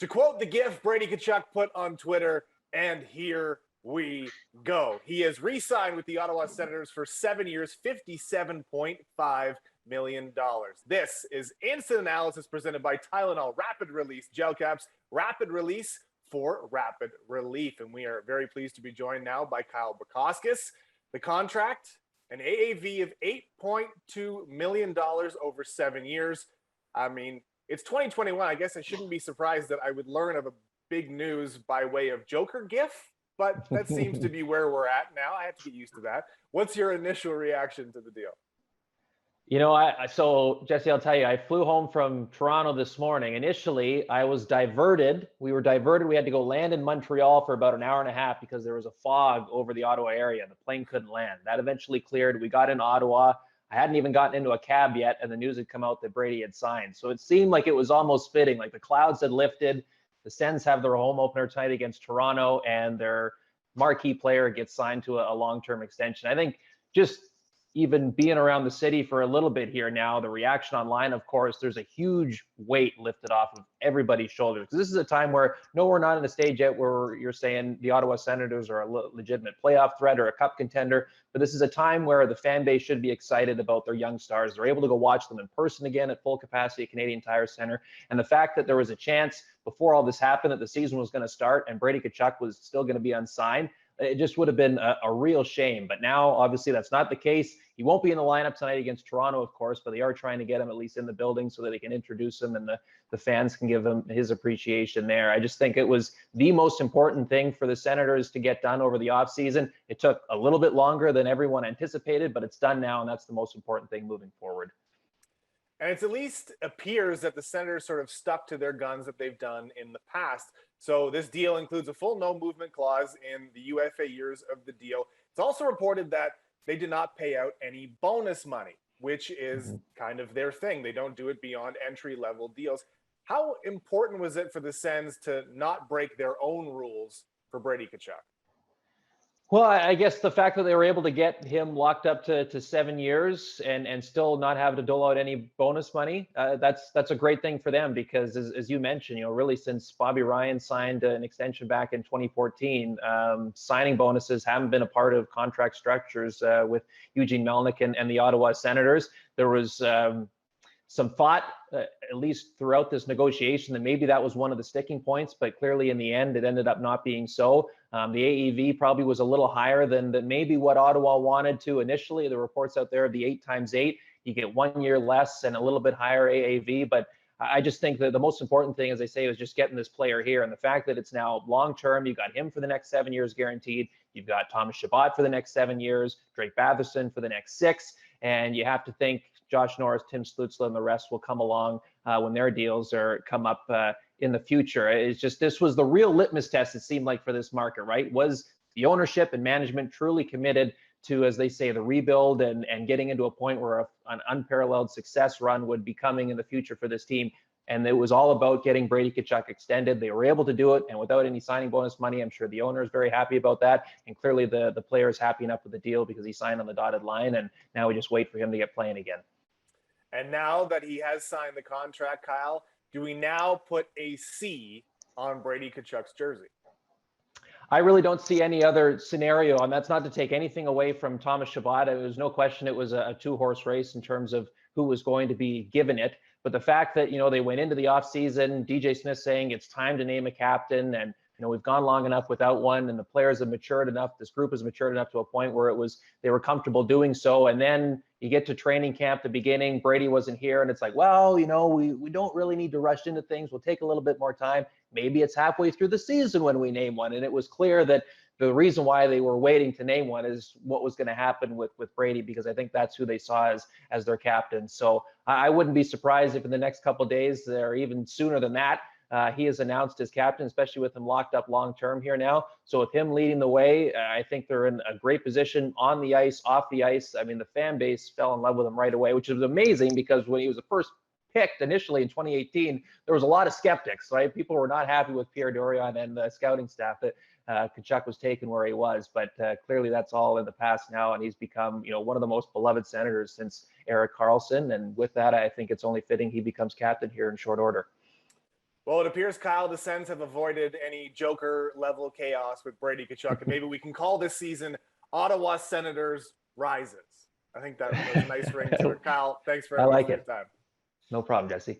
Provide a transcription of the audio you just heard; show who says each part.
Speaker 1: To quote the GIF Brady Tkachuk put on Twitter, and here we go. He has re-signed with the Ottawa Senators for 7 years, $57.5 million. This is Instant Analysis presented by Tylenol Rapid Release Gel Caps. Rapid Release for rapid relief. And we are very pleased to be joined now by Kyle Bukauskas. The contract, an AAV of $8.2 million over 7 years. I mean, it's 2021. I guess I shouldn't be surprised that I would learn of a big news by way of Joker GIF, but that seems to be where we're at now. I have to get used to that. What's your initial reaction to the deal?
Speaker 2: You know, so Jesse, I'll tell you, I flew home from Toronto this morning. Initially, I was diverted. We were diverted. We had to go land in Montreal for about an hour and a half because there was a fog over the Ottawa area. The plane couldn't land. That eventually cleared. We got in Ottawa. I hadn't even gotten into a cab yet, and the news had come out that Brady had signed. So it seemed like it was almost fitting. Like the clouds had lifted. The Sens have their home opener tonight against Toronto, and their marquee player gets signed to a long-term extension. I think just even being around the city for a little bit here now, the reaction online, of course, there's a huge weight lifted off of everybody's shoulders. This is a time where, no, we're not in a stage yet where you're saying the Ottawa Senators are a legitimate playoff threat or a cup contender, but this is a time where the fan base should be excited about their young stars. They're able to go watch them in person again at full capacity at Canadian Tire Center. And the fact that there was a chance before all this happened that the season was going to start and Brady Tkachuk was still going to be unsigned, it just would have been a real shame. But now, obviously, that's not the case. He won't be in the lineup tonight against Toronto, of course, but they are trying to get him at least in the building so that they can introduce him and the fans can give him his appreciation there. I just think it was the most important thing for the Senators to get done over the offseason. It took a little bit longer than everyone anticipated, but it's done now, and that's the most important thing moving forward.
Speaker 1: And it at least appears that the Senators sort of stuck to their guns that they've done in the past. So this deal includes a full no movement clause in the UFA years of the deal. It's also reported that they did not pay out any bonus money, which is kind of their thing. They don't do it beyond entry-level deals. How important was it for the Sens to not break their own rules for Brady Tkachuk?
Speaker 2: Well, I guess the fact that they were able to get him locked up to 7 years and still not have to dole out any bonus money, that's a great thing for them because, as you mentioned, you know, really since Bobby Ryan signed an extension back in 2014, signing bonuses haven't been a part of contract structures with Eugene Melnyk and the Ottawa Senators. There was some thought, at least throughout this negotiation, that maybe that was one of the sticking points, but clearly in the end, it ended up not being so. The AAV probably was a little higher than maybe what Ottawa wanted to initially. The reports out there of the 8x8, you get 1 year less and a little bit higher AAV. But I just think that the most important thing, as I say, was just getting this player here. And the fact that it's now long-term, you've got him for the next 7 years guaranteed. You've got Thomas Chabot for the next 7 years, Drake Batherson for the next 6. And you have to think Josh Norris, Tim Stützle, and the rest will come along when their deals come up in the future. It's just, this was the real litmus test, it seemed like, for this market, right? Was the ownership and management truly committed to, as they say, the rebuild and getting into a point where an unparalleled success run would be coming in the future for this team? And it was all about getting Brady Tkachuk extended. They were able to do it, and without any signing bonus money. I'm sure the owner is very happy about that, and clearly the player is happy enough with the deal because he signed on the dotted line, and now we just wait for him to get playing again.
Speaker 1: And now that he has signed the contract, Kyle, do we now put a C on Brady Tkachuk's jersey?
Speaker 2: I really don't see any other scenario, and that's not to take anything away from Thomas Chabot. There was no question it was a two-horse race in terms of who was going to be given it. But the fact that, you know, they went into the offseason, DJ Smith saying it's time to name a captain, and, you know, we've gone long enough without one, and the players have matured enough, this group has matured enough to a point where they were comfortable doing so. And then you get to training camp, the beginning, Brady wasn't here, and it's like, well, you know, we don't really need to rush into things. We'll take a little bit more time. Maybe it's halfway through the season when we name one. And it was clear that the reason why they were waiting to name one is what was going to happen with Brady, because I think that's who they saw as their captain. So I wouldn't be surprised if in the next couple of days, or even sooner than that, he is announced as captain, especially with him locked up long-term here now. So with him leading the way, I think they're in a great position on the ice, off the ice. I mean, the fan base fell in love with him right away, which was amazing because when he was the first picked initially in 2018, there was a lot of skeptics, right? People were not happy with Pierre Dorion and the scouting staff that Tkachuk was taken where he was, but clearly that's all in the past now, and he's become, you know, one of the most beloved Senators since Erik Karlsson, and with that, I think it's only fitting he becomes captain here in short order.
Speaker 1: Well, it appears Kyle the Sens have avoided any Joker-level chaos with Brady Tkachuk, and maybe we can call this season Ottawa Senators Rises. I think that was a nice ring to it. Kyle, thanks for
Speaker 2: I like
Speaker 1: your
Speaker 2: it.
Speaker 1: time.
Speaker 2: No problem, Jesse.